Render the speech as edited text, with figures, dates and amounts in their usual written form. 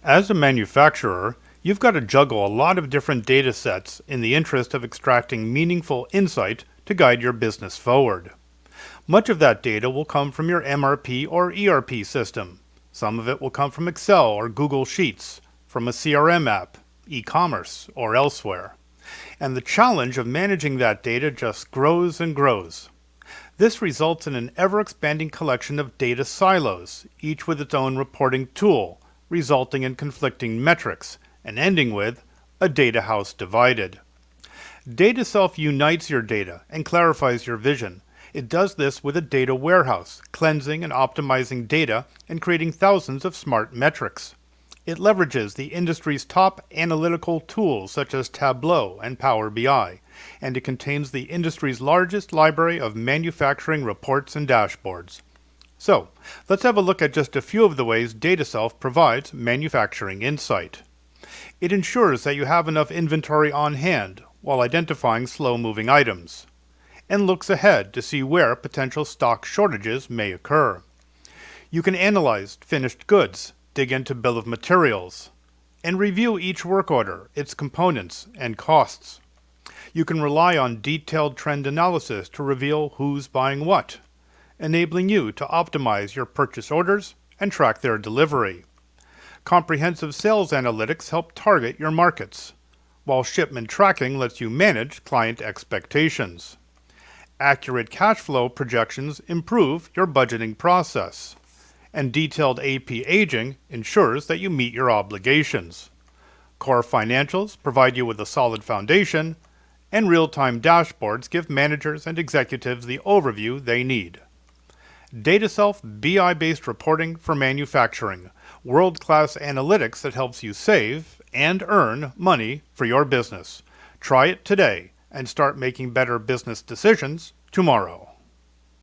As a manufacturer, you've got to juggle a lot of different data sets in the interest of extracting meaningful insight to guide your business forward. Much of that data will come from your MRP or ERP system. Some of it will come from Excel or Google Sheets, from a CRM app, e-commerce, or elsewhere. And the challenge of managing that data just grows and grows. This results in an ever-expanding collection of data silos, each with its own reporting tool, resulting in conflicting metrics, and ending with a data house divided. DataSelf unites your data and clarifies your vision. It does this with a data warehouse, cleansing and optimizing data and creating thousands of smart metrics. It leverages the industry's top analytical tools such as Tableau and Power BI, and it contains the industry's largest library of manufacturing reports and dashboards. So, let's have a look at just a few of the ways DataSelf provides manufacturing insight. It ensures that you have enough inventory on hand while identifying slow-moving items, and looks ahead to see where potential stock shortages may occur. You can analyze finished goods, dig into bill of materials, and review each work order, its components, and costs. You can rely on detailed trend analysis to reveal who's buying what, enabling you to optimize your purchase orders and track their delivery. Comprehensive sales analytics help target your markets, while shipment tracking lets you manage client expectations. Accurate cash flow projections improve your budgeting process, and detailed AP aging ensures that you meet your obligations. Core financials provide you with a solid foundation, and real-time dashboards give managers and executives the overview they need. DataSelf BI-based reporting for manufacturing, world-class analytics that helps you save and earn money for your business. Try it today and start making better business decisions tomorrow.